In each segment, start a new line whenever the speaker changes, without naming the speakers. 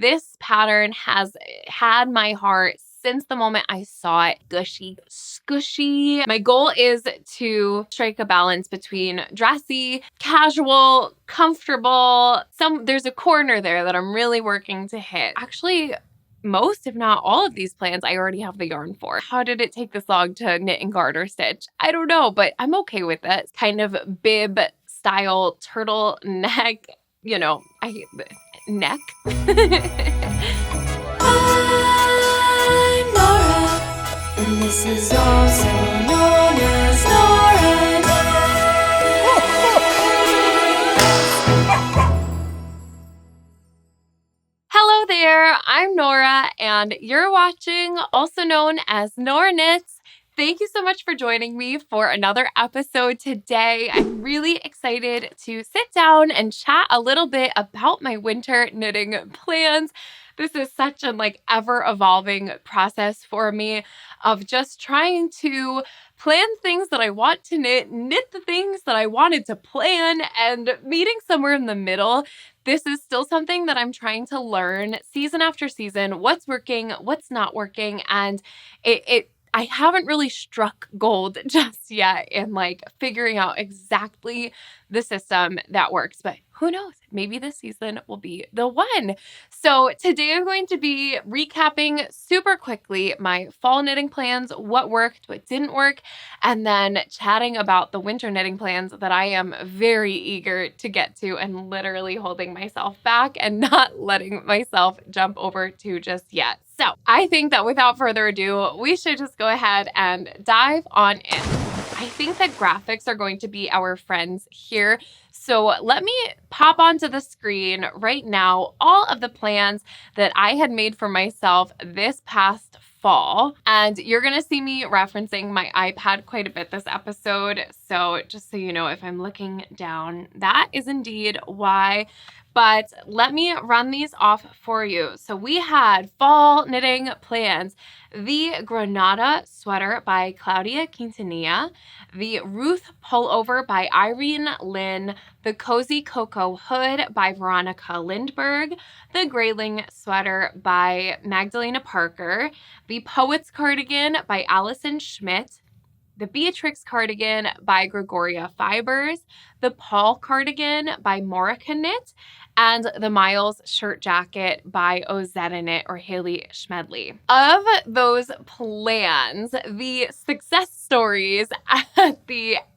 This pattern has had my heart since the moment I saw it. Gushy, squishy. My goal is to strike a balance between dressy, casual, comfortable. There's a corner there that I'm really working to hit. Actually, most, if not all of these plans, I already have the yarn for. How did it take this long to knit and garter stitch? I don't know, but I'm okay with it. It's kind of bib style turtleneck. You know, I hate the neck.
I'm Nora, and this is also known as Nora.
Hello there, I'm Nora, and you're watching, also known as Nora Knits. Thank you so much for joining me for another episode today. I'm really excited to sit down and chat a little bit about my winter knitting plans. This is such an ever-evolving process for me of just trying to plan things that I want to knit the things that I wanted to plan, and meeting somewhere in the middle. This is still something that I'm trying to learn season after season, what's working, what's not working, and I haven't really struck gold just yet in figuring out exactly the system that works, but who knows? Maybe this season will be the one. So today I'm going to be recapping super quickly my fall knitting plans, what worked, what didn't work, and then chatting about the winter knitting plans that I am very eager to get to and literally holding myself back and not letting myself jump over to just yet. So I think that without further ado, we should just go ahead and dive on in. I think that graphics are going to be our friends here. So let me pop onto the screen right now all of the plans that I had made for myself this past fall. And you're going to see me referencing my iPad quite a bit this episode. So just so you know, if I'm looking down, that is indeed why. But let me run these off for you. So we had fall knitting plans: the Granada sweater by Claudia Quintanilla, the Ruth pullover by Irene Lynn, the Cozy Cocoa hood by Veronica Lindberg, the Grayling sweater by Magdalena Parker, the Poets cardigan by Allison Schmidt, the Beatrix cardigan by Gregoria Fibers, the Paul cardigan by Morica Knit, and the Miles shirt jacket by Ozetta Knit or Haley Schmedley. Of those plans, the success stories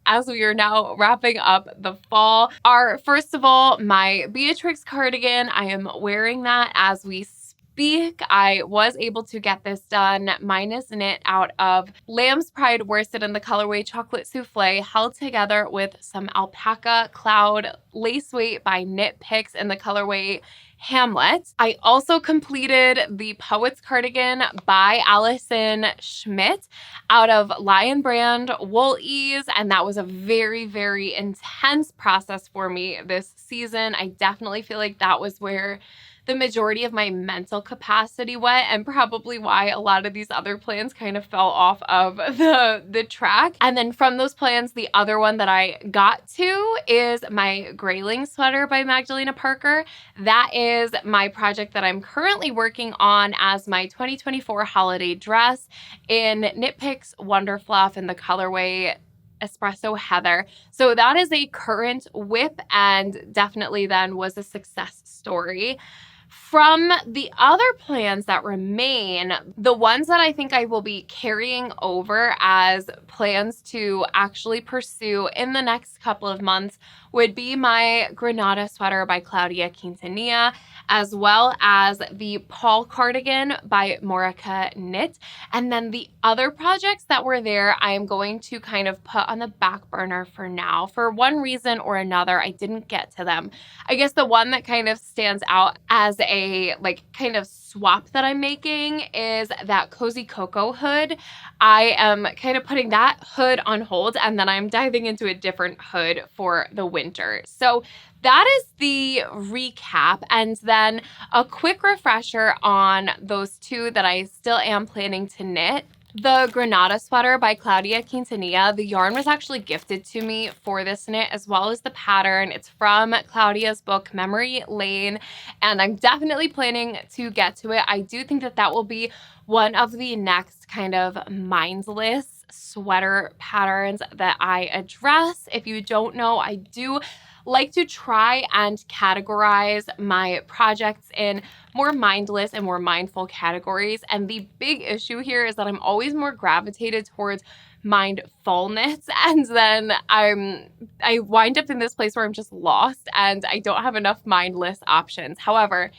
as we are now wrapping up the fall are, first of all, my Beatrix cardigan. I am wearing that as we speak. I was able to get this done. Mine is knit out of Lamb's Pride worsted in the colorway Chocolate Souffle, held together with some alpaca cloud lace weight by Knit Picks in the colorway Hamlet. I also completed the Poets cardigan by Allison Schmidt out of Lion Brand Wool Ease, and that was a very, very intense process for me this season. I definitely feel like that was where the majority of my mental capacity went, and probably why a lot of these other plans kind of fell off of the track. And then from those plans, the other one that I got to is my Grayling sweater by Magdalena Parker. That is my project that I'm currently working on as my 2024 holiday dress in Knit Picks Wonder Fluff in the colorway Espresso Heather. So that is a current whip and definitely then was a success story. From the other plans that remain, the ones that I think I will be carrying over as plans to actually pursue in the next couple of months would be my Granada sweater by Claudia Quintanilla, as well as the Paul cardigan by Morica Knit. And then the other projects that were there, I am going to kind of put on the back burner for now. For one reason or another, I didn't get to them. I guess the one that kind of stands out as a kind of swap that I'm making is that Cozy Cocoa hood. I am kind of putting that hood on hold, and then I'm diving into a different hood for the winter. So that is the recap, and then a quick refresher on those two that I still am planning to knit. The Granada sweater by Claudia Quintanilla. The yarn was actually gifted to me for this knit, as well as the pattern. It's from Claudia's book, Memory Lane, and I'm definitely planning to get to it. I do think that that will be one of the next kind of mindless sweater patterns that I address. If you don't know, I do like to try and categorize my projects in more mindless and more mindful categories. And the big issue here is that I'm always more gravitated towards mindfulness, and then I wind up in this place where I'm just lost and I don't have enough mindless options. However,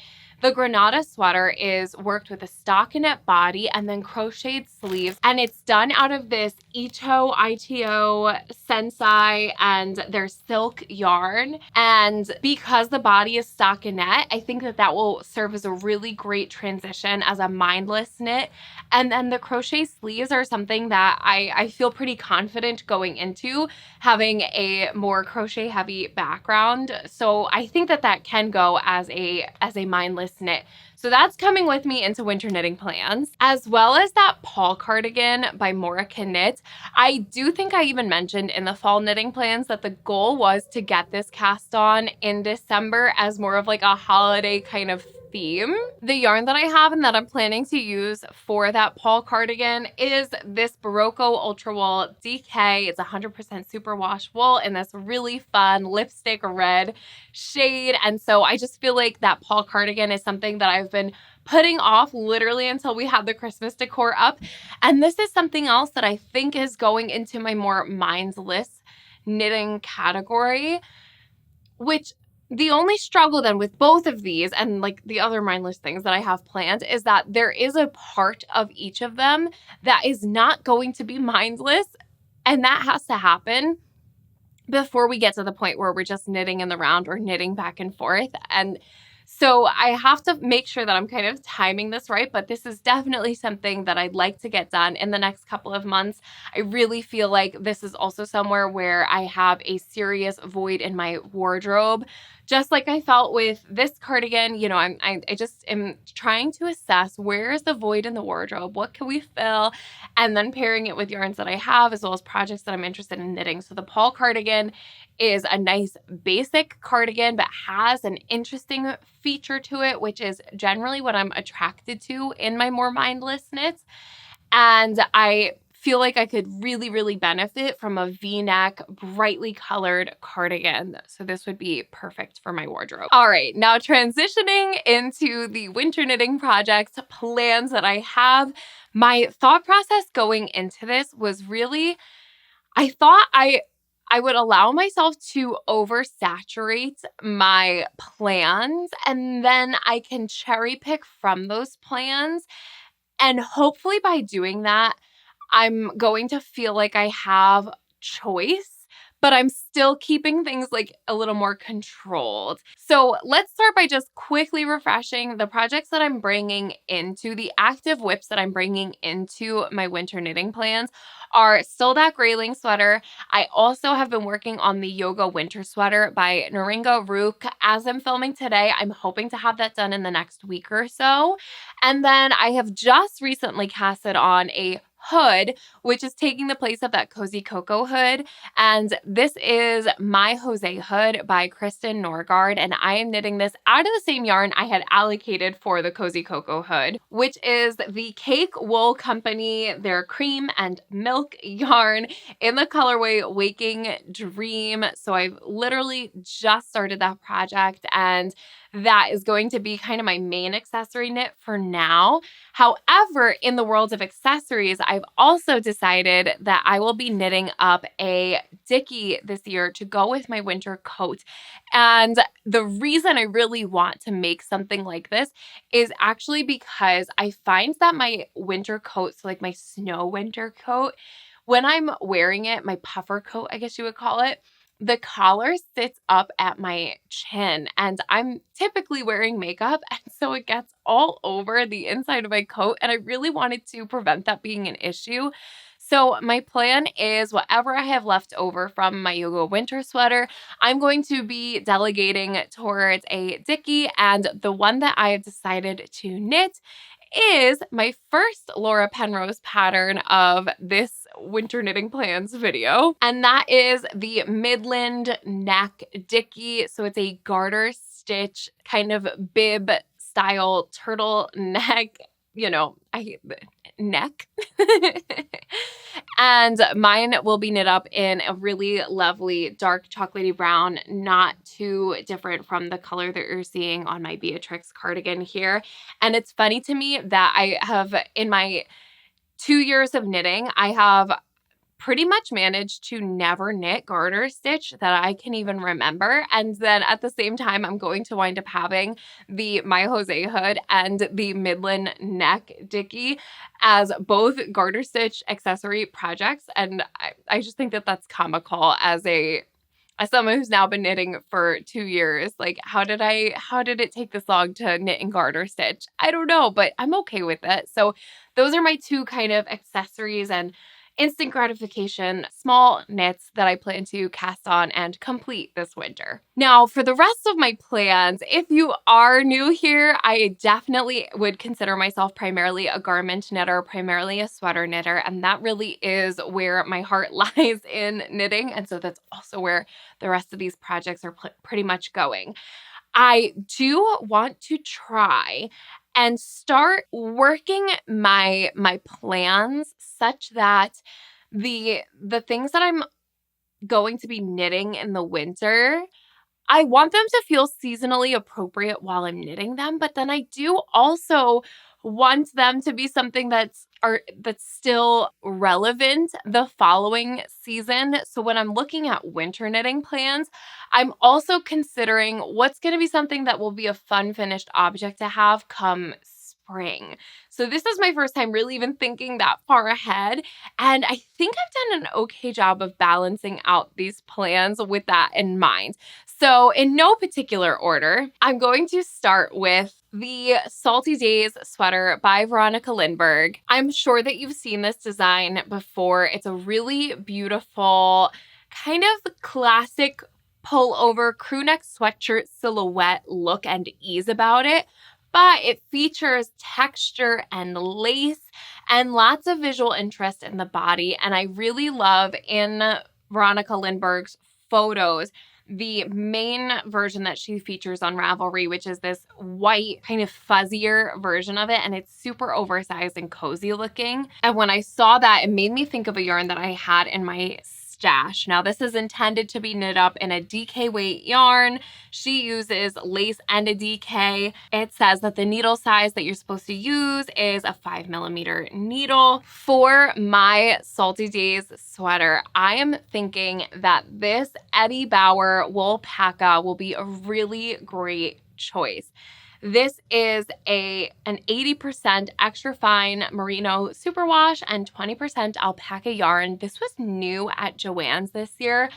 the Granada sweater is worked with a stockinette body and then crocheted sleeves, and it's done out of this ITO, Sensai, and their silk yarn. And because the body is stockinette, I think that that will serve as a really great transition as a mindless knit. And then the crochet sleeves are something that I feel pretty confident going into, having a more crochet heavy background. So I think that that can go as a mindless knit. So that's coming with me into winter knitting plans, as well as that Paul cardigan by Morika Knit. I do think I even mentioned in the fall knitting plans that the goal was to get this cast on in December as more of like a holiday kind of theme. The yarn that I have and that I'm planning to use for that Paul cardigan is this Barocco Ultra Wool DK. It's 100% superwash wool in this really fun lipstick red shade. And so I just feel like that Paul cardigan is something that I've been putting off literally until we had the Christmas decor up. And this is something else that I think is going into my more mindless knitting category, which the only struggle then with both of these and like the other mindless things that I have planned is that there is a part of each of them that is not going to be mindless, and that has to happen before we get to the point where we're just knitting in the round or knitting back and forth. And so I have to make sure that I'm kind of timing this right, but this is definitely something that I'd like to get done in the next couple of months. I really feel like this is also somewhere where I have a serious void in my wardrobe. Just like I felt with this cardigan, you know, I just am trying to assess where is the void in the wardrobe, what can we fill, and then pairing it with yarns that I have as well as projects that I'm interested in knitting. So the Paul cardigan is a nice basic cardigan, but has an interesting feature to it, which is generally what I'm attracted to in my more mindless knits. And I feel like I could really, really benefit from a V-neck, brightly colored cardigan. So this would be perfect for my wardrobe. All right, now transitioning into the winter knitting projects plans that I have. My thought process going into this was really, I thought I would allow myself to oversaturate my plans, and then I can cherry pick from those plans. And hopefully by doing that, I'm going to feel like I have choice, but I'm still keeping things like a little more controlled. So let's start by just quickly refreshing the projects that I'm bringing into the active whips that I'm bringing into my winter knitting plans are still that grayling sweater. I also have been working on the Yoga winter sweater by Naringa Rook. As I'm filming today, I'm hoping to have that done in the next week or so. And then I have just recently casted on a hood, which is taking the place of that Cozy Coco hood. And this is My Jose Hood by Kristen Norgard. And I am knitting this out of the same yarn I had allocated for the Cozy Coco hood, which is the Cake Wool Company, their cream and milk yarn in the colorway Waking Dream. So I've literally just started that project, and that is going to be kind of my main accessory knit for now. However, in the world of accessories, I've also decided that I will be knitting up a dickie this year to go with my winter coat. And the reason I really want to make something like this is actually because I find that my winter coat, so like my snow winter coat, when I'm wearing it, my puffer coat, I guess you would call it, the collar sits up at my chin, and I'm typically wearing makeup, and so it gets all over the inside of my coat, and I really wanted to prevent that being an issue. So my plan is whatever I have left over from my Yoga winter sweater, I'm going to be delegating towards a dickie, and the one that I have decided to knit is my first Laura Penrose pattern of this winter knitting plans video, and that is the Midland Neck Dickie. So it's a garter stitch kind of bib style turtleneck, I hate the neck. And mine will be knit up in a really lovely dark chocolatey brown, not too different from the color that you're seeing on my Beatrix cardigan here. And it's funny to me that I have, in my 2 years of knitting, I have pretty much managed to never knit garter stitch that I can even remember. And then at the same time, I'm going to wind up having the My Jose hood and the Midland Neck Dickie as both garter stitch accessory projects. And I just think that that's comical as someone who's now been knitting for 2 years. Like, how did it take this long to knit and garter stitch? I don't know, but I'm okay with it. So those are my two kind of accessories and instant gratification small knits that I plan to cast on and complete this winter. Now, for the rest of my plans, if you are new here, I definitely would consider myself primarily a garment knitter, primarily a sweater knitter, and that really is where my heart lies in knitting. And so that's also where the rest of these projects are pretty much going. I do want to try and start working my plans such that the things that I'm going to be knitting in the winter, I want them to feel seasonally appropriate while I'm knitting them, but then I do also want them to be something that's still relevant the following season. So when I'm looking at winter knitting plans, I'm also considering what's going to be something that will be a fun finished object to have come spring. So this is my first time really even thinking that far ahead, and I think I've done an okay job of balancing out these plans with that in mind. So in no particular order, I'm going to start with the Salty Days sweater by Veronica Lindbergh. I'm sure that you've seen this design before. It's a really beautiful, kind of classic pullover crew neck sweatshirt silhouette look and ease about it, but it features texture and lace and lots of visual interest in the body. And I really love in Veronica Lindbergh's photos the main version that she features on Ravelry, which is this white kind of fuzzier version of it, and it's super oversized and cozy looking. And when I saw that, it made me think of a yarn that I had in my stash. Now, this is intended to be knit up in a DK weight yarn. She uses lace and a DK. It says that the needle size that you're supposed to use is a 5mm needle. For my Salty Days sweater, I am thinking that this Eddie Bauer Woolpaca will be a really great choice. This is an 80% extra fine merino superwash and 20% alpaca yarn. This was new at Joann's this year,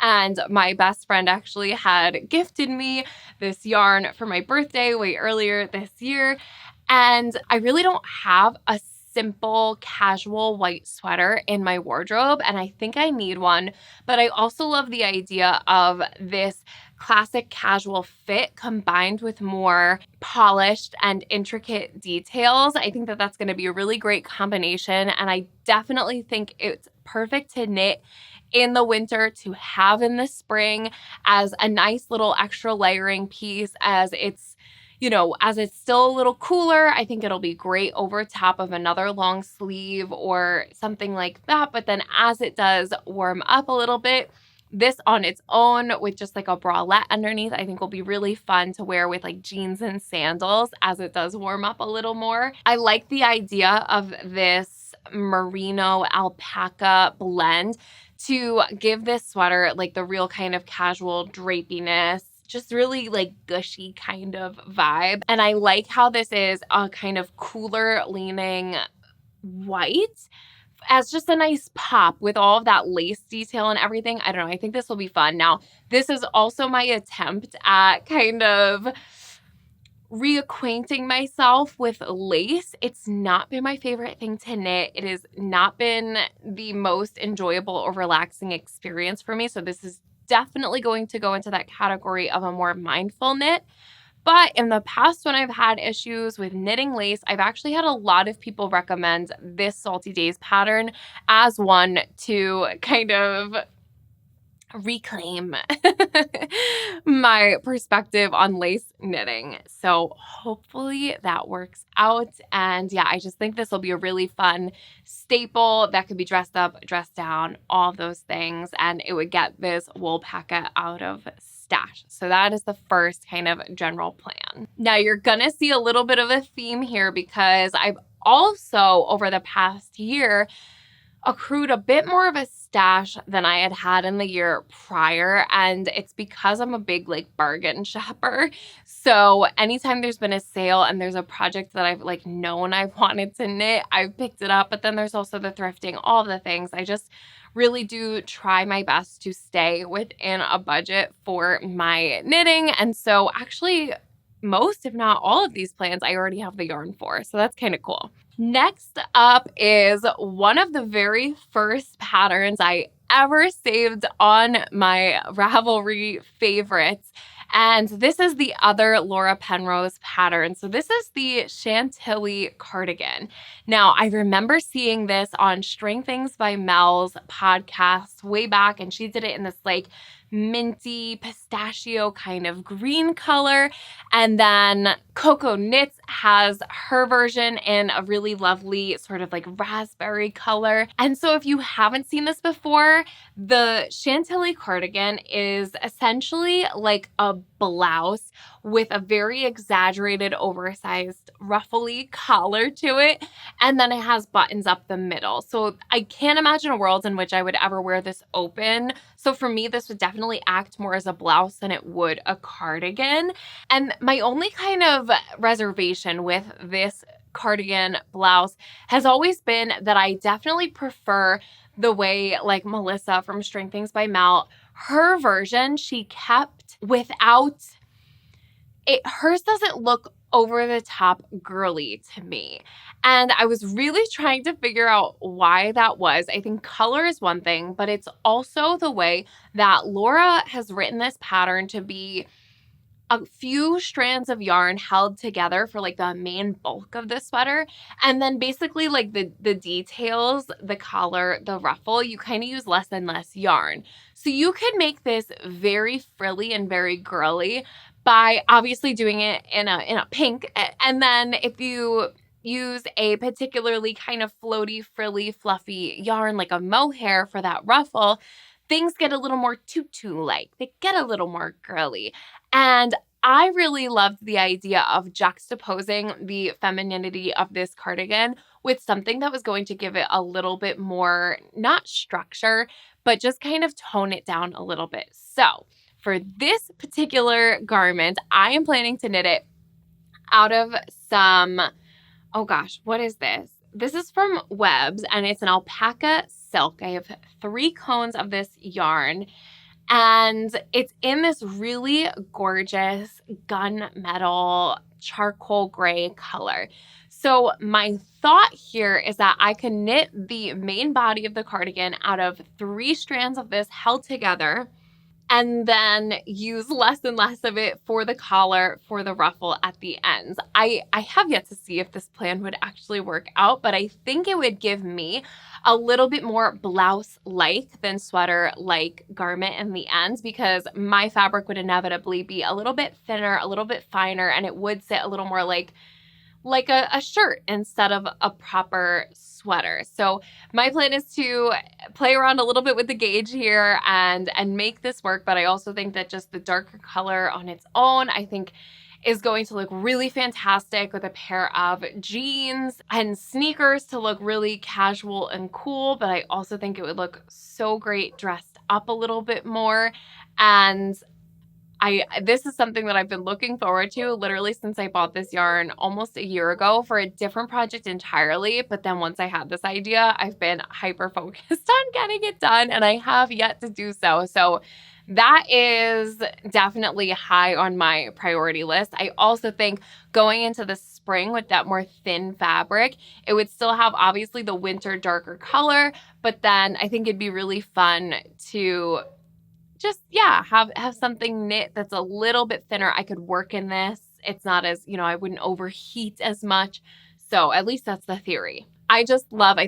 and my best friend actually had gifted me this yarn for my birthday way earlier this year. And I really don't have a simple casual white sweater in my wardrobe, and I think I need one, but I also love the idea of this classic casual fit combined with more polished and intricate details. I think that that's going to be a really great combination, and I definitely think it's perfect to knit in the winter, to have in the spring as a nice little extra layering piece, as it's still a little cooler. I think it'll be great over top of another long sleeve or something like that. But then as it does warm up a little bit, this on its own with just like a bralette underneath, I think will be really fun to wear with like jeans and sandals as it does warm up a little more. I like the idea of this merino alpaca blend to give this sweater like the real kind of casual drapiness, just really like gushy kind of vibe. And I like how this is a kind of cooler leaning white as just a nice pop with all of that lace detail and everything. I don't know. I think this will be fun. Now, this is also my attempt at kind of reacquainting myself with lace. It's not been my favorite thing to knit. It has not been the most enjoyable or relaxing experience for me. So this is definitely going to go into that category of a more mindful knit. But in the past, when I've had issues with knitting lace, I've actually had a lot of people recommend this Salty Days pattern as one to kind of reclaim my perspective on lace knitting. So hopefully that works out. And yeah, I just think this will be a really fun staple that could be dressed up, dressed down, all those things. And it would get this wool packet out of stash. So that is the first kind of general plan. Now you're gonna see a little bit of a theme here because I've also over the past year accrued a bit more of a stash than I had had in the year prior. And it's because I'm a big like bargain shopper. So anytime there's been a sale and there's a project that I've like known I've wanted to knit, I've picked it up. But then there's also the thrifting, all the things. I just really do try my best to stay within a budget for my knitting. And so actually most, if not all of these plans, I already have the yarn for. So that's kind of cool. Next up is one of the very first patterns I ever saved on my Ravelry favorites. And this is the other Laura Penrose pattern. So this is the Chantilly Cardigan. Now, I remember seeing this on String Things by Mel's podcast way back, and she did it in this like minty pistachio kind of green color. And then Coco Knits has her version in a really lovely sort of like raspberry color. And so if you haven't seen this before, the Chantilly cardigan is essentially like a blouse with a very exaggerated, oversized, ruffly collar to it. And then it has buttons up the middle. So I can't imagine a world in which I would ever wear this open. So for me, this would definitely act more as a blouse than it would a cardigan. And my only kind of reservation with this cardigan blouse has always been that I definitely prefer the way like Melissa from String Things by Mel, her version she kept without it. Hers doesn't look over the top girly to me. And I was really trying to figure out why that was. I think color is one thing, but it's also the way that Laura has written this pattern to be a few strands of yarn held together for like the main bulk of the sweater. And then basically like the details, the collar, the ruffle, you kind of use less and less yarn. So you could make this very frilly and very girly by obviously doing it in a pink. And then if you use a particularly kind of floaty, frilly, fluffy yarn like a mohair for that ruffle, things get a little more tutu-like. They get a little more girly. And I really loved the idea of juxtaposing the femininity of this cardigan with something that was going to give it a little bit more, not structure, but just kind of tone it down a little bit. So for this particular garment, I am planning to knit it out of some, oh gosh, what is this? This is from Webs and it's an alpaca silk. I have 3 cones of this yarn and it's in this really gorgeous gunmetal charcoal gray color. So my thought here is that I can knit the main body of the cardigan out of 3 strands of this held together and then use less and less of it for the collar, for the ruffle at the ends. I have yet to see if this plan would actually work out, but I think it would give me a little bit more blouse-like than sweater-like garment in the ends because my fabric would inevitably be a little bit thinner, a little bit finer, and it would sit a little more like a shirt instead of a proper sweater. So my plan is to play around a little bit with the gauge here and make this work. But I also think that just the darker color on its own, I think is going to look really fantastic with a pair of jeans and sneakers to look really casual and cool. But I also think it would look so great dressed up a little bit more. And this is something that I've been looking forward to literally since I bought this yarn almost a year ago for a different project entirely. But then once I had this idea, I've been hyper focused on getting it done and I have yet to do so. So that is definitely high on my priority list. I also think going into the spring with that more thin fabric, it would still have obviously the winter darker color, but then I think it'd be really fun to just, yeah, have something knit that's a little bit thinner. I could work in this it's not as, I wouldn't overheat as much. So at least that's the theory. I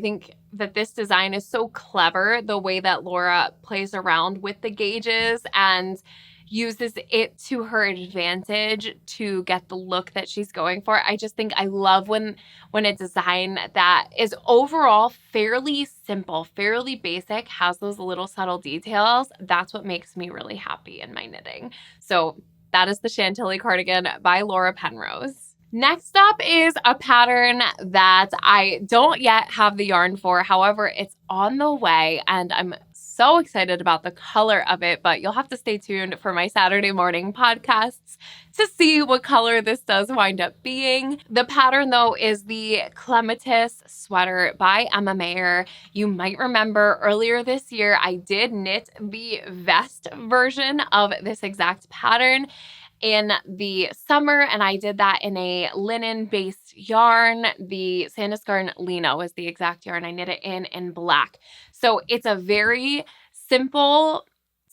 think that this design is so clever, the way that Laura plays around with the gauges and uses it to her advantage to get the look that she's going for. I just think I love when a design that is overall fairly simple, fairly basic, has those little subtle details. That's what makes me really happy in my knitting. So that is the Chantilly Cardigan by Laura Penrose. Next up is a pattern that I don't yet have the yarn for. However, it's on the way and I'm so excited about the color of it, but you'll have to stay tuned for my Saturday morning podcasts to see what color this does wind up being. The pattern, though, is the Clematis Sweater by Emma Mayer. You might remember earlier this year, I did knit the vest version of this exact pattern in the summer, and I did that in a linen-based yarn. The Sanduskarn Lino is the exact yarn I knit it in black. So it's a very simple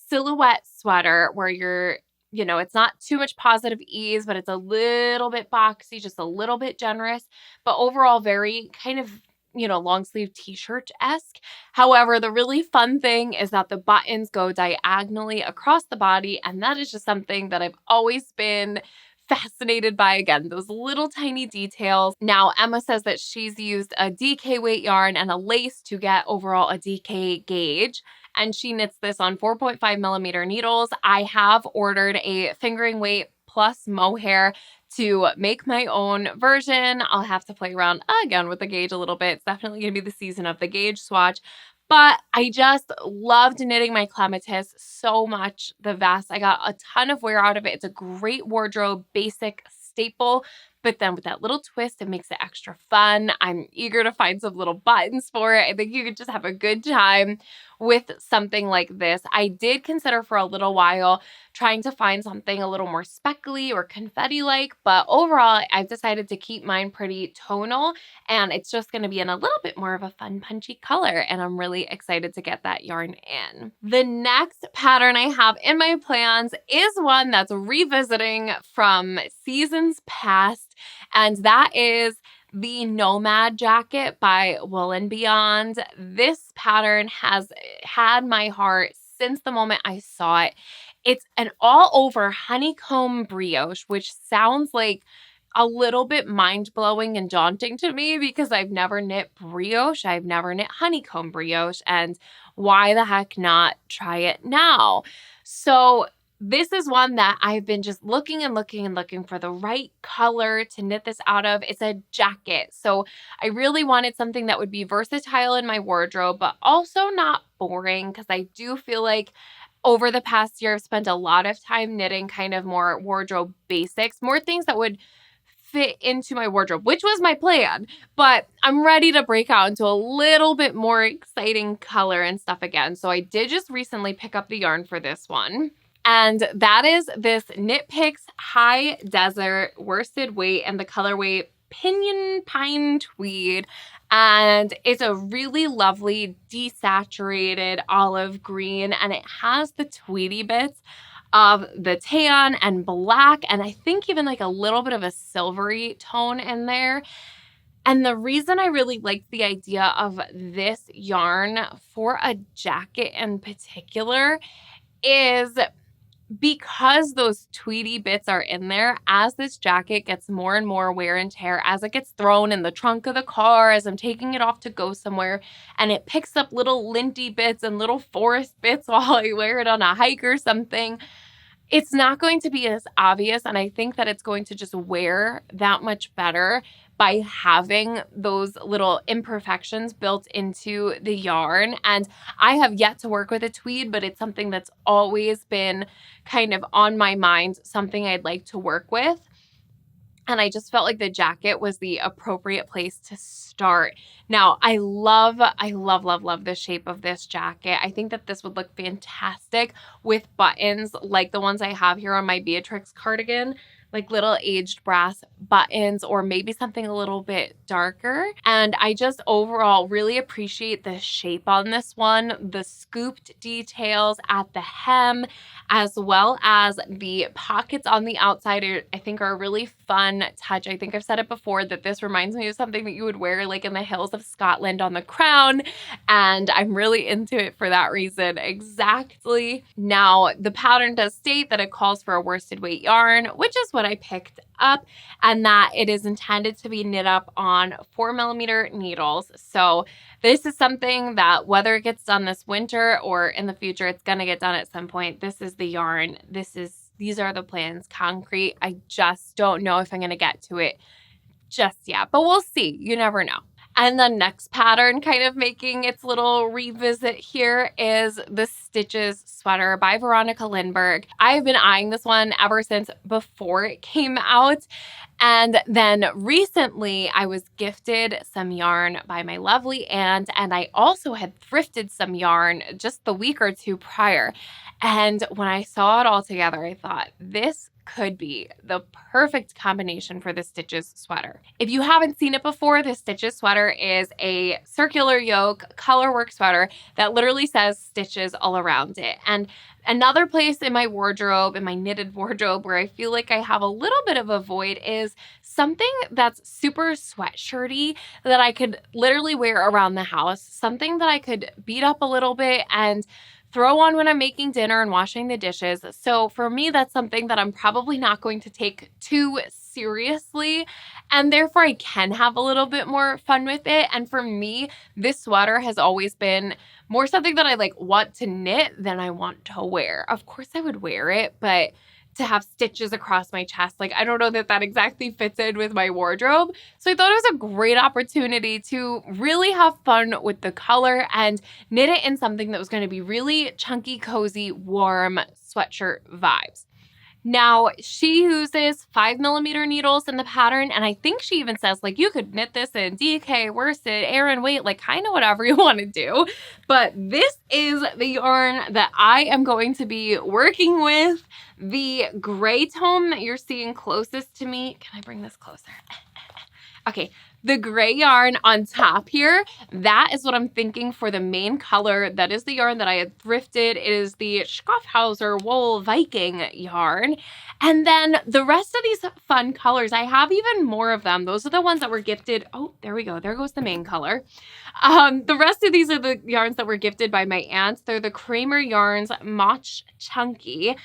silhouette sweater where it's not too much positive ease, but it's a little bit boxy, just a little bit generous, but overall very kind of long sleeve t-shirt-esque. However, the really fun thing is that the buttons go diagonally across the body, and that is just something that I've always been fascinated by. Again, those little tiny details. Now, Emma says that she's used a DK weight yarn and a lace to get overall a DK gauge, and she knits this on 4.5 millimeter needles. I have ordered a fingering weight plus mohair to make my own version. I'll have to play around again with the gauge a little bit. It's definitely going to be the season of the gauge swatch. But I just loved knitting my Clematis so much. The vest, I got a ton of wear out of it. It's a great wardrobe, basic staple. But then with that little twist, it makes it extra fun. I'm eager to find some little buttons for it. I think you could just have a good time with something like this. I did consider for a little while trying to find something a little more speckly or confetti-like, but overall, I've decided to keep mine pretty tonal, and it's just going to be in a little bit more of a fun, punchy color, and I'm really excited to get that yarn in. The next pattern I have in my plans is one that's revisiting from seasons past, and that is the Nomad Jacket by Wool & Beyond. This pattern has had my heart since the moment I saw it. It's an all-over honeycomb brioche, which sounds like a little bit mind-blowing and daunting to me because I've never knit brioche. I've never knit honeycomb brioche, and why the heck not try it now? So this is one that I've been just looking and looking and looking for the right color to knit this out of. It's a jacket. So I really wanted something that would be versatile in my wardrobe, but also not boring, because I do feel like over the past year, I've spent a lot of time knitting kind of more wardrobe basics, more things that would fit into my wardrobe, which was my plan, but I'm ready to break out into a little bit more exciting color and stuff again. So I did just recently pick up the yarn for this one. And that is this Knit Picks High Desert worsted weight and the colorway Pinion Pine Tweed. And it's a really lovely desaturated olive green, and it has the tweedy bits of the tan and black, and I think even like a little bit of a silvery tone in there. And the reason I really liked the idea of this yarn for a jacket in particular is because those tweedy bits are in there. As this jacket gets more and more wear and tear, as it gets thrown in the trunk of the car, as I'm taking it off to go somewhere, and it picks up little linty bits and little forest bits while I wear it on a hike or something, it's not going to be as obvious. And I think that it's going to just wear that much better by having those little imperfections built into the yarn. And I have yet to work with a tweed, but it's something that's always been kind of on my mind, something I'd like to work with. And I just felt like the jacket was the appropriate place to start. Now, I love the shape of this jacket. I think that this would look fantastic with buttons like the ones I have here on my Beatrix cardigan, like little aged brass buttons or maybe something a little bit darker. And I just overall really appreciate the shape on this one, the scooped details at the hem, as well as the pockets on the outside I think are a really fun touch. I think I've said it before that this reminds me of something that you would wear like in the hills of Scotland on the crown, and I'm really into it for that reason. Exactly. Now, the pattern does state that it calls for a worsted weight yarn, which is what I picked up, and that it is intended to be knit up on 4mm needles. So this is something that whether it gets done this winter or in the future, it's going to get done at some point. This is the yarn. These are the plans, concrete. I just don't know if I'm going to get to it just yet, but we'll see. You never know. And the next pattern kind of making its little revisit here is the Stitches Sweater by Veronica Lindbergh. I've been eyeing this one ever since before it came out. And then recently I was gifted some yarn by my lovely aunt, and I also had thrifted some yarn just the week or two prior. And when I saw it all together, I thought this could be the perfect combination for the Stitches Sweater. If you haven't seen it before, the Stitches Sweater is a circular yoke colorwork sweater that literally says Stitches all around it. And another place in my wardrobe, in my knitted wardrobe, where I feel like I have a little bit of a void is something that's super sweatshirty that I could literally wear around the house, something that I could beat up a little bit and throw on when I'm making dinner and washing the dishes. So for me, that's something that I'm probably not going to take too seriously, and therefore I can have a little bit more fun with it. And for me, this sweater has always been more something that I like want to knit than I want to wear. Of course I would wear it, but to have stitches across my chest, like I don't know that that exactly fits in with my wardrobe. So I thought it was a great opportunity to really have fun with the color and knit it in something that was going to be really chunky, cozy, warm sweatshirt vibes. Now, she uses 5mm needles in the pattern, and I think she even says, like, you could knit this in DK, worsted, Aran weight, like, kind of whatever you want to do. But this is the yarn that I am going to be working with. The gray tone that you're seeing closest to me. Can I bring this closer? Okay, the gray yarn on top here, that is what I'm thinking for the main color. That is the yarn that I had thrifted. It is the Schaffhauser Wool Viking yarn. And then the rest of these fun colors, I have even more of them. Those are the ones that were gifted. Oh, there we go. There goes the main color. The rest of these are the yarns that were gifted by my aunt. They're the Kramer Yarns Mach Chunky.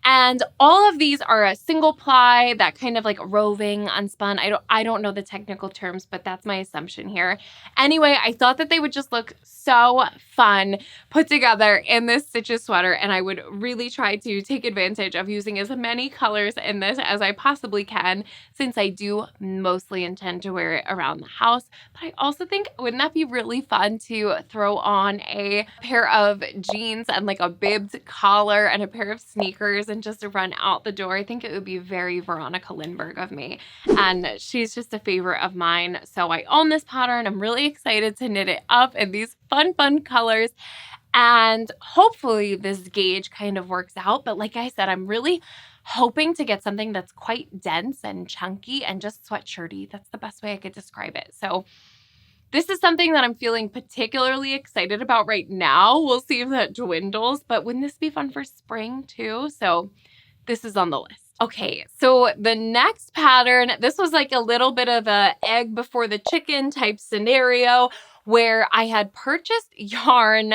And all of these are a single ply, that kind of like roving, unspun. I don't know the technical terms, but that's my assumption here. Anyway, I thought that they would just look so fun put together in this Stitches sweater, and I would really try to take advantage of using as many colors in this as I possibly can, since I do mostly intend to wear it around the house. But I also think, wouldn't that be really fun to throw on a pair of jeans and like a bibbed collar and a pair of sneakers and just to run out the door? I think it would be very Veronica Lindbergh of me, and she's just a favorite of mine. So I own this pattern. I'm really excited to knit it up in these fun colors, and hopefully this gauge kind of works out. But like I said, I'm really hoping to get something that's quite dense and chunky and just sweatshirty. That's the best way I could describe it. So this is something that I'm feeling particularly excited about right now. We'll see if that dwindles, but wouldn't this be fun for spring too? So this is on the list. Okay, so the next pattern, this was like a little bit of a egg before the chicken type scenario, where I had purchased yarn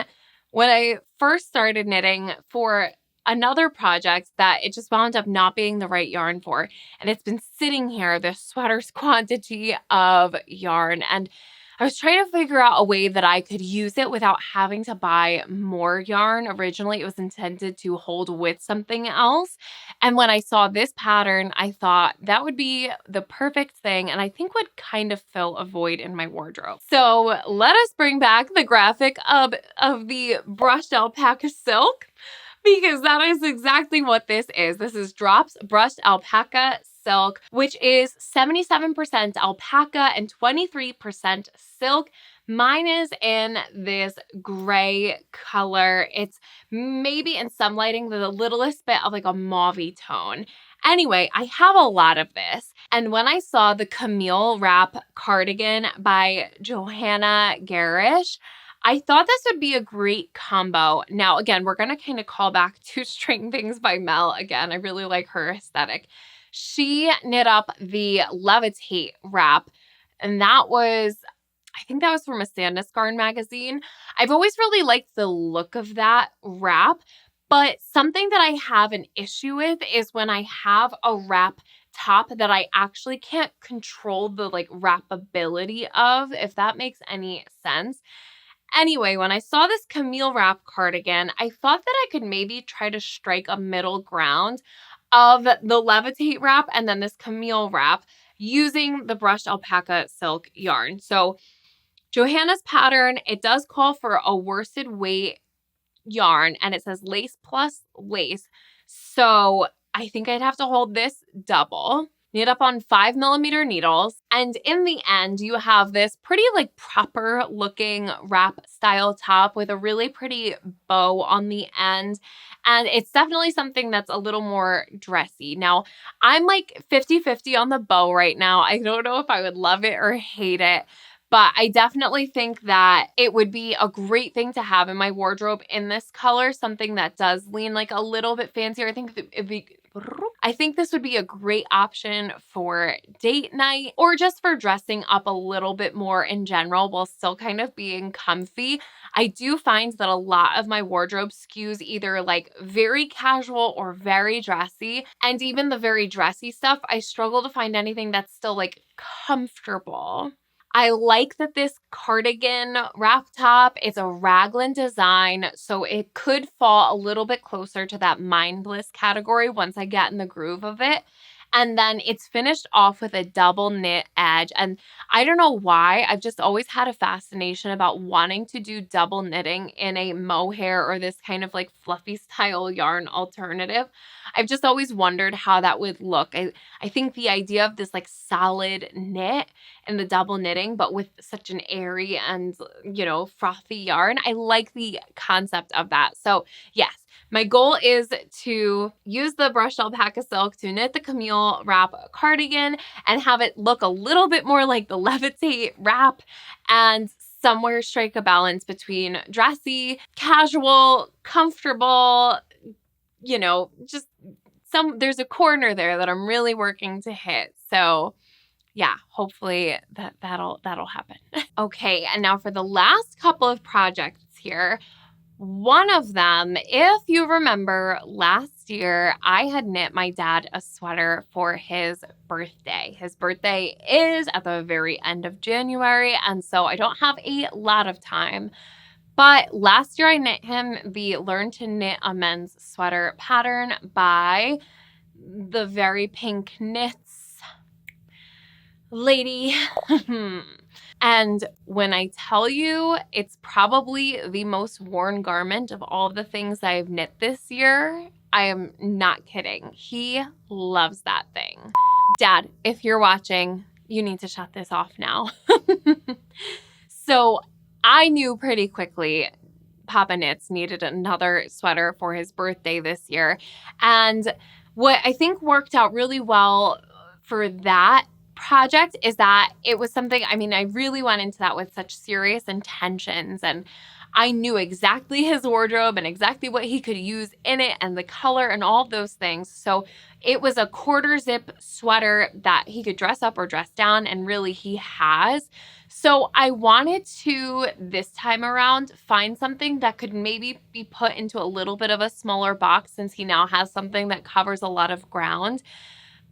when I first started knitting for another project that it just wound up not being the right yarn for. And it's been sitting here, this sweater's quantity of yarn. And I was trying to figure out a way that I could use it without having to buy more yarn. Originally, it was intended to hold with something else. And when I saw this pattern, I thought that would be the perfect thing, and I think would kind of fill a void in my wardrobe. So let us bring back the graphic of the brushed alpaca silk, because that is exactly what this is. This is Drops Brushed Alpaca Silk, which is 77% alpaca and 23% silk. Mine is in this gray color. It's maybe in some lighting the littlest bit of like a mauvey tone. Anyway, I have a lot of this. And when I saw the Camille Wrap cardigan by Johanna Garish, I thought this would be a great combo. Now, again, we're going to kind of call back to String Things by Mel. Again, I really like her aesthetic. She knit up the Levitate wrap, and that was, I think that was from a Sandnes Garn magazine. I've always really liked the look of that wrap, but something that I have an issue with is when I have a wrap top that I actually can't control the like wrappability of, if that makes any sense. Anyway, when I saw this Camille Wrap cardigan, I thought that I could maybe try to strike a middle ground of the Levitate wrap and then this Camille Wrap using the brushed alpaca silk yarn. So Johanna's pattern, it does call for a worsted weight yarn and it says lace plus lace. So I think I'd have to hold this double, knit up on 5mm needles. And in the end, you have this pretty like proper looking wrap style top with a really pretty bow on the end. And it's definitely something that's a little more dressy. Now, I'm like 50-50 on the bow right now. I don't know if I would love it or hate it. But I definitely think that it would be a great thing to have in my wardrobe in this color, something that does lean like a little bit fancier. I think this would be a great option for date night or just for dressing up a little bit more in general while still kind of being comfy. I do find that a lot of my wardrobe skews either like very casual or very dressy. And even the very dressy stuff, I struggle to find anything that's still like comfortable. I like that this cardigan wrap top is a raglan design, so it could fall a little bit closer to that mindless category once I get in the groove of it. And then it's finished off with a double knit edge. And I don't know why, I've just always had a fascination about wanting to do double knitting in a mohair or this kind of like fluffy style yarn alternative. I've just always wondered how that would look. I think the idea of this like solid knit and the double knitting, but with such an airy and, you know, frothy yarn, I like the concept of that. So yes, my goal is to use the brushed alpaca silk to knit the Camille Wrap cardigan and have it look a little bit more like the Levitate wrap and somewhere strike a balance between dressy, casual, comfortable, you know, just there's a corner there that I'm really working to hit. So yeah, hopefully that'll happen. Okay, and now for the last couple of projects here. One of them, if you remember last year, I had knit my dad a sweater for his birthday. His birthday is at the very end of January, and so I don't have a lot of time. But last year I knit him the Learn to Knit a Men's Sweater pattern by the Very Pink Knits lady. And when I tell you it's probably the most worn garment of all the things I've knit this year, I am not kidding. He loves that thing. Dad, if you're watching, you need to shut this off now. So I knew pretty quickly Papa Knits needed another sweater for his birthday this year. And what I think worked out really well for that project is that it was something, I mean, I really went into that with such serious intentions, and I knew exactly his wardrobe and exactly what he could use in it and the color and all of those things. So it was a quarter zip sweater that he could dress up or dress down, and really he has. So I wanted to, this time around, find something that could maybe be put into a little bit of a smaller box since he now has something that covers a lot of ground.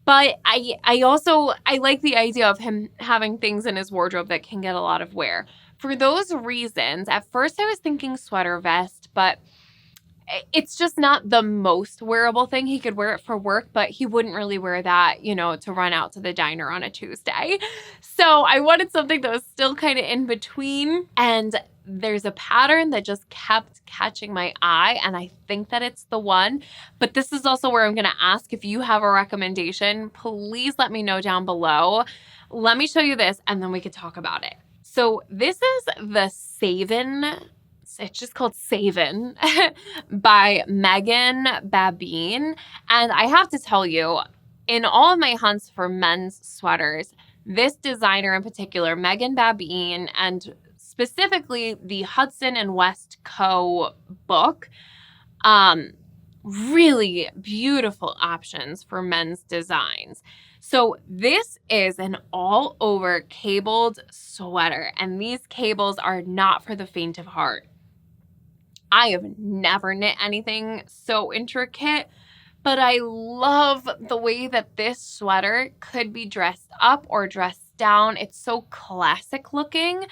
But I like the idea of him having things in his wardrobe that can get a lot of wear. For those reasons, at first I was thinking sweater vest, but it's just not the most wearable thing. He could wear it for work, but he wouldn't really wear that, you know, to run out to the diner on a Tuesday. So I wanted something that was still kind of in between. And there's a pattern that just kept catching my eye, and I think that it's the one. But this is also where I'm going to ask if you have a recommendation. Please let me know down below. Let me show you this, and then we could talk about it. So this is the Saven. It's just called Saven by Megan Babine. And I have to tell you, in all of my hunts for men's sweaters, this designer in particular, Megan Babine, and specifically the Hudson and West Co. book, really beautiful options for men's designs. So this is an all-over cabled sweater, and these cables are not for the faint of heart. I have never knit anything so intricate, but I love the way that this sweater could be dressed up or dressed down. It's so classic looking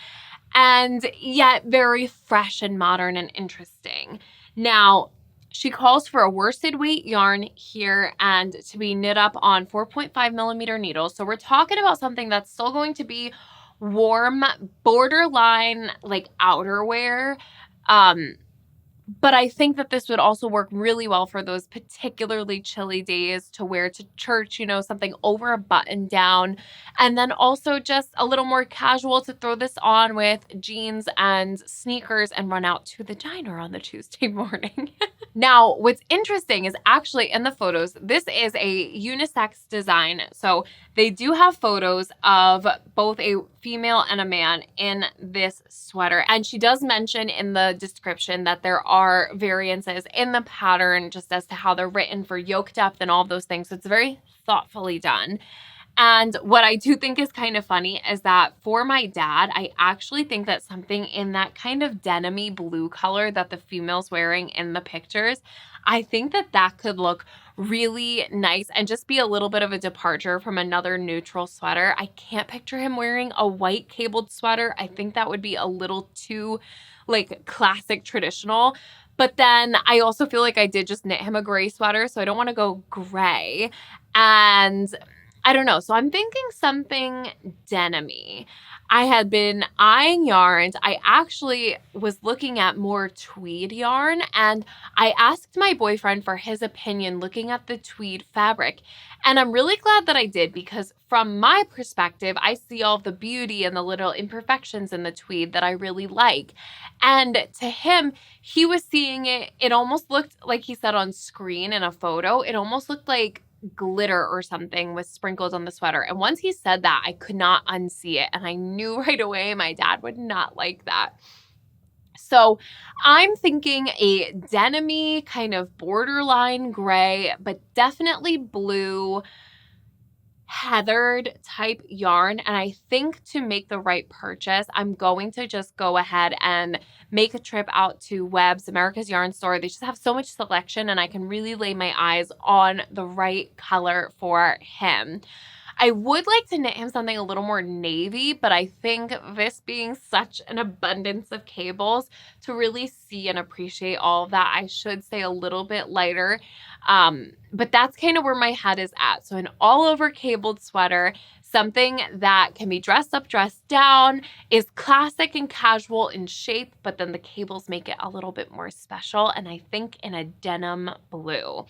and yet very fresh and modern and interesting. Now, she calls for a worsted weight yarn here and to be knit up on 4.5 millimeter needles. So we're talking about something that's still going to be warm, borderline like outerwear. But I think that this would also work really well for those particularly chilly days to wear to church, something over a button down. And then also just a little more casual to throw this on with jeans and sneakers and run out to the diner on the Tuesday morning. Now, what's interesting is actually in the photos, this is a unisex design. So they do have photos of both a female and a man in this sweater. And she does mention in the description that there are variances in the pattern just as to how they're written for yoke depth and all of those things. So it's very thoughtfully done. And what I do think is kind of funny is that for my dad, I actually think that something in that kind of denim-y blue color that the female's wearing in the pictures, I think that that could look really nice and just be a little bit of a departure from another neutral sweater. I can't picture him wearing a white cabled sweater. I think that would be a little too like classic traditional. But then I also feel like I did just knit him a gray sweater, so I don't want to go gray. And I don't know. So I'm thinking something denim-y. I had been eyeing yarns. I actually was looking at more tweed yarn, and I asked my boyfriend for his opinion looking at the tweed fabric. And I'm really glad that I did, because from my perspective, I see all the beauty and the little imperfections in the tweed that I really like. And to him, he was seeing it. It almost looked like he said on screen in a photo, it almost looked like glitter or something with sprinkles on the sweater. And once he said that, I could not unsee it. And I knew right away my dad would not like that. So I'm thinking a denim-y kind of borderline gray, but definitely blue, heathered type yarn. And I think to make the right purchase, I'm going to just go ahead and make a trip out to Webb's, America's Yarn Store. They just have so much selection, and I can really lay my eyes on the right color for him. I would like to knit him something a little more navy, but I think this being such an abundance of cables, to really see and appreciate all of that, I should say a little bit lighter. But that's kind of where my head is at. So an all over cabled sweater, something that can be dressed up, dressed down, is classic and casual in shape, but then the cables make it a little bit more special. And I think in a denim blue.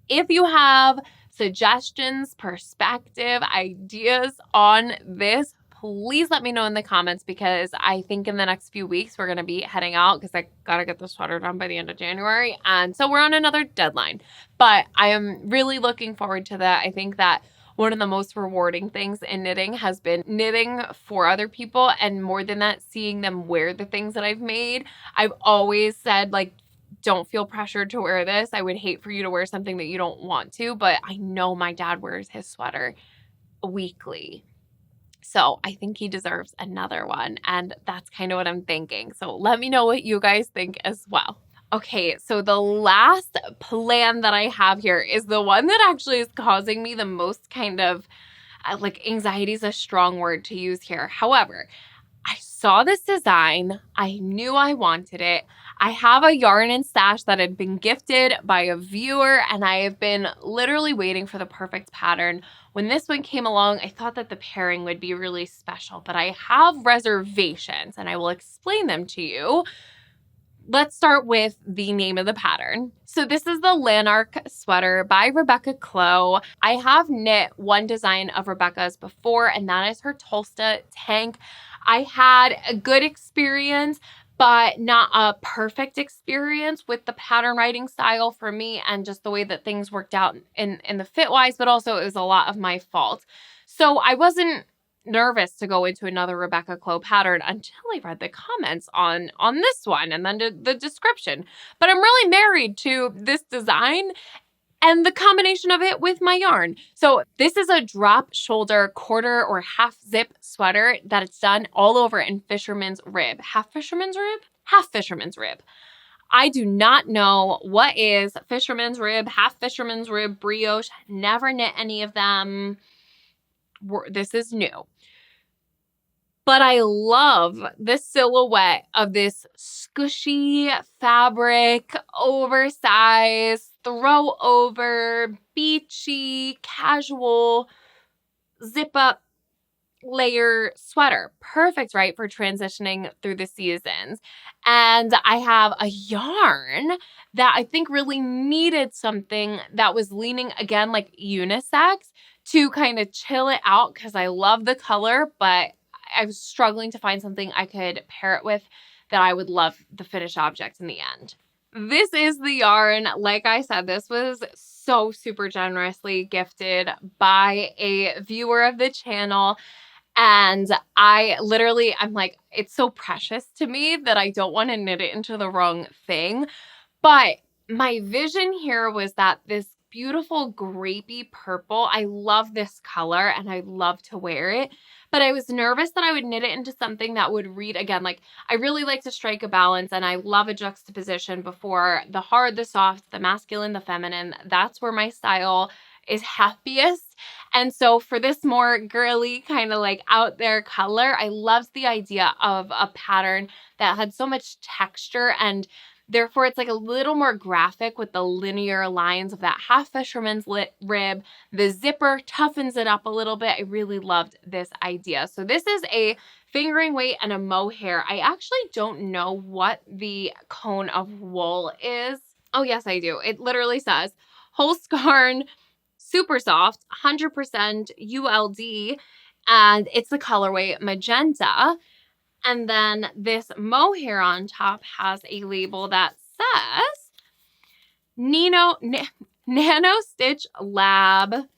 If you have suggestions, perspective, ideas on this, please let me know in the comments, because I think in the next few weeks we're going to be heading out because I got to get the sweater done by the end of January. And so we're on another deadline. But I am really looking forward to that. I think that one of the most rewarding things in knitting has been knitting for other people, and more than that, seeing them wear the things that I've made. I've always said, like, don't feel pressured to wear this. I would hate for you to wear something that you don't want to, but I know my dad wears his sweater weekly. So I think he deserves another one, and that's kind of what I'm thinking. So let me know what you guys think as well. Okay, so the last plan that I have here is the one that actually is causing me the most kind of, like, anxiety is a strong word to use here. However, I saw this design. I knew I wanted it. I have a yarn and stash that had been gifted by a viewer, and I have been literally waiting for the perfect pattern. When this one came along, I thought that the pairing would be really special, but I have reservations, and I will explain them to you. Let's start with the name of the pattern. So this is the Lanark sweater by Rebecca Clow. I have knit one design of Rebecca's before, and that is her Tulsa tank. I had a good experience, but not a perfect experience with the pattern writing style for me and just the way that things worked out in the fit wise, but also it was a lot of my fault. So I wasn't nervous to go into another Rebecca Clow pattern until I read the comments on this one and then the description. But I'm really married to this design and the combination of it with my yarn. So this is a drop shoulder quarter or half zip sweater that it's done all over in fisherman's rib. Half fisherman's rib? Half fisherman's rib. I do not know what is fisherman's rib, half fisherman's rib, brioche. Never knit any of them. This is new. But I love the silhouette of this squishy fabric, oversized, throw over, beachy, casual, zip up layer sweater. Perfect, right, for transitioning through the seasons. And I have a yarn that I think really needed something that was leaning, again, like unisex to kind of chill it out because I love the color, but I was struggling to find something I could pair it with that I would love the finished object in the end. This is the yarn. Like I said, this was so super generously gifted by a viewer of the channel. And I'm like, it's so precious to me that I don't want to knit it into the wrong thing. But my vision here was that this beautiful grapey purple, I love this color and I love to wear it. But I was nervous that I would knit it into something that would read, again, like I really like to strike a balance and I love a juxtaposition before the hard, the soft, the masculine, the feminine. That's where my style is happiest. And so for this more girly kind of like out there color, I loved the idea of a pattern that had so much texture and therefore it's like a little more graphic with the linear lines of that half fisherman's rib. The zipper toughens it up a little bit. I really loved this idea. So this is a fingering weight and a mohair. I actually don't know what the cone of wool is. Oh yes, I do. It literally says Holskarn, super soft, 100% ULD, and it's the colorway magenta. And then this mohair on top has a label that says Nano Stitch Lab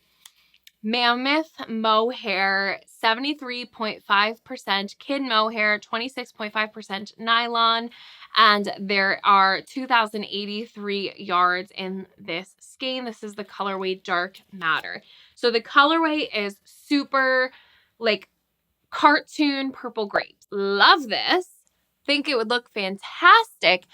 Mammoth Mohair, 73.5% kid mohair, 26.5% nylon, and there are 2,083 yards in this skein. This is the colorway Dark Matter. So the colorway is super like cartoon purple grapes. Love this. Think it would look fantastic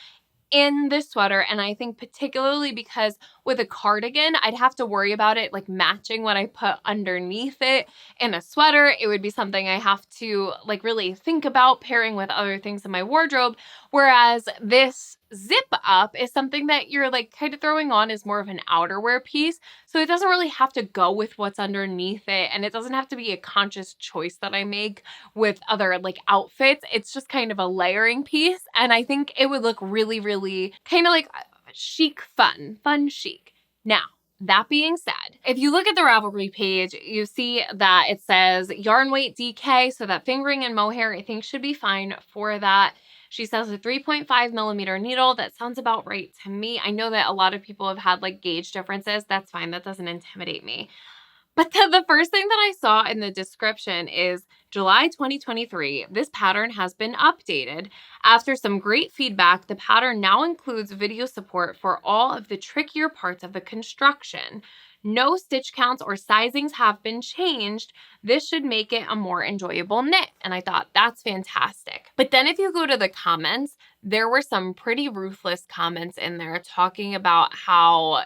in this sweater, and I think particularly because with a cardigan, I'd have to worry about it like matching what I put underneath it. In a sweater, it would be something I have to like really think about pairing with other things in my wardrobe, whereas this zip up is something that you're like kind of throwing on as more of an outerwear piece, so it doesn't really have to go with what's underneath it, and it doesn't have to be a conscious choice that I make with other like outfits. It's just kind of a layering piece, and I think it would look really, really kind of like chic, fun chic. Now, that being said, if you look at the Ravelry page, you see that it says yarn weight DK, so that fingering and mohair I think should be fine for that. She says a 3.5 millimeter needle. That sounds about right to me. I know that a lot of people have had like gauge differences. That's fine. That doesn't intimidate me. But the first thing that I saw in the description is July 2023. This pattern has been updated. After some great feedback, the pattern now includes video support for all of the trickier parts of the construction. No stitch counts or sizings have been changed. This should make it a more enjoyable knit. And I thought that's fantastic. But then if you go to the comments, there were some pretty ruthless comments in there talking about how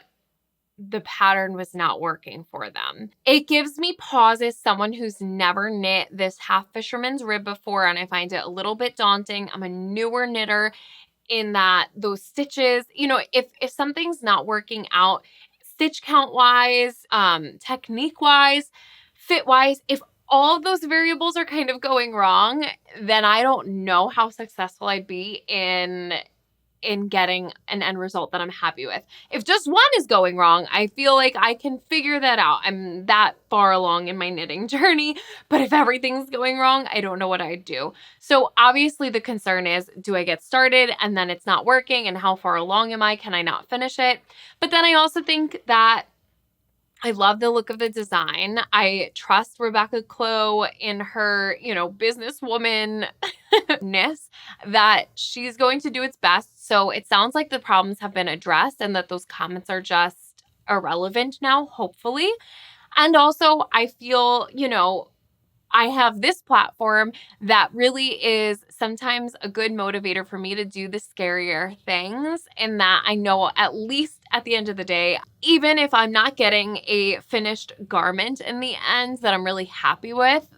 the pattern was not working for them. It gives me pause as someone who's never knit this half fisherman's rib before, and I find it a little bit daunting. I'm a newer knitter in that those stitches, you know, if something's not working out, stitch count wise, technique wise, fit wise, if all of those variables are kind of going wrong, then I don't know how successful I'd be in in getting an end result that I'm happy with. If just one is going wrong, I feel like I can figure that out. I'm that far along in my knitting journey, but if everything's going wrong, I don't know what I'd do. So obviously the concern is, do I get started and then it's not working, and how far along am I? Can I not finish it? But then I also think that I love the look of the design. I trust Rebecca Clow in her, businesswoman-ness that she's going to do its best. So it sounds like the problems have been addressed and that those comments are just irrelevant now, hopefully. And also I feel, I have this platform that really is sometimes a good motivator for me to do the scarier things, in that I know at least at the end of the day, even if I'm not getting a finished garment in the end that I'm really happy with,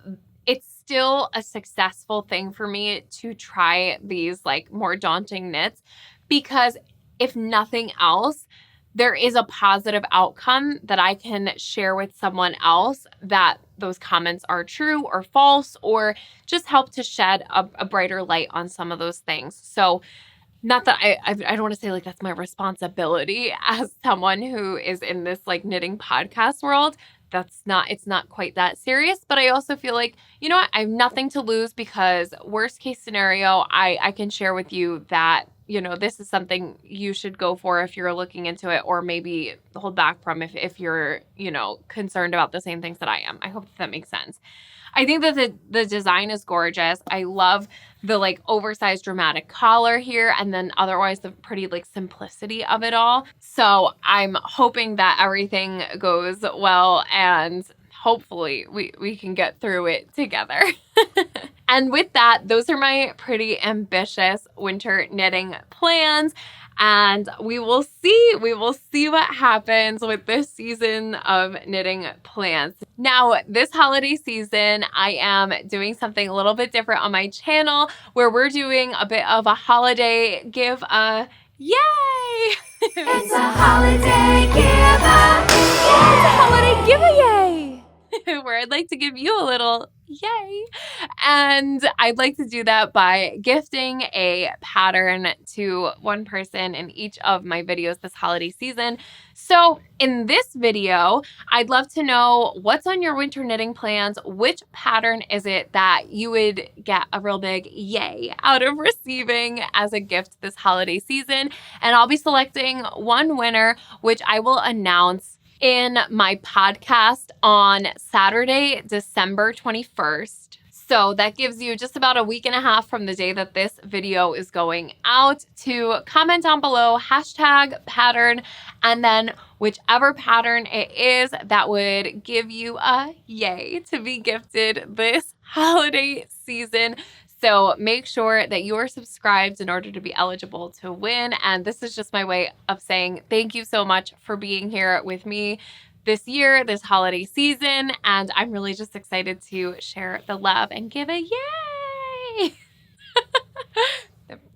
it's still a successful thing for me to try these like more daunting knits, because if nothing else, there is a positive outcome that I can share with someone else, that those comments are true or false, or just help to shed a brighter light on some of those things. So not that I don't want to say like that's my responsibility as someone who is in this like knitting podcast world. It's not quite that serious, but I also feel like, what, I have nothing to lose, because worst case scenario, I can share with you that, this is something you should go for if you're looking into it, or maybe hold back from if you're, concerned about the same things that I am. I hope that makes sense. I think that the design is gorgeous. I love the like oversized dramatic collar here, and then otherwise the pretty like simplicity of it all. So I'm hoping that everything goes well, and hopefully we can get through it together. And with that, those are my pretty ambitious winter knitting plans. And we will see what happens with this season of knitting plans. Now, this holiday season, I am doing something a little bit different on my channel, where we're doing a bit of a holiday give a yay!
It's a holiday give a
It's a holiday give a yay! Where I'd like to give you a little yay. And I'd like to do that by gifting a pattern to one person in each of my videos this holiday season. So in this video, I'd love to know what's on your winter knitting plans. Which pattern is it that you would get a real big yay out of receiving as a gift this holiday season? And I'll be selecting one winner, which I will announce in my podcast on Saturday, December 21st. So that gives you just about a week and a half from the day that this video is going out to comment down below, #pattern, and then whichever pattern it is that would give you a yay to be gifted this holiday season. So make sure that you are subscribed in order to be eligible to win. And this is just my way of saying thank you so much for being here with me this year, this holiday season. And I'm really just excited to share the love and give a yay.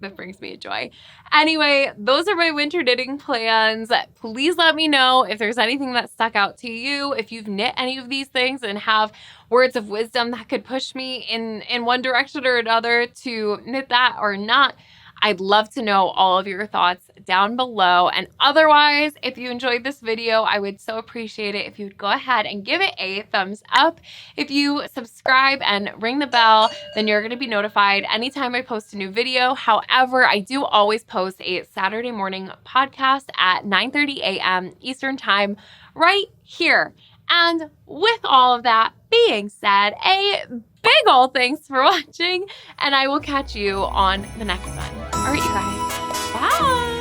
That brings me joy. Anyway, those are my winter knitting plans. Please let me know if there's anything that stuck out to you, if you've knit any of these things and have words of wisdom that could push me in one direction or another to knit that or not. I'd love to know all of your thoughts down below. And otherwise, if you enjoyed this video, I would so appreciate it if you'd go ahead and give it a thumbs up. If you subscribe and ring the bell, then you're going to be notified anytime I post a new video. However, I do always post a Saturday morning podcast at 9:30 a.m. Eastern Time right here. And with all of that being said, a big ol' thanks for watching, and I will catch you on the next one. All right, you guys. Bye.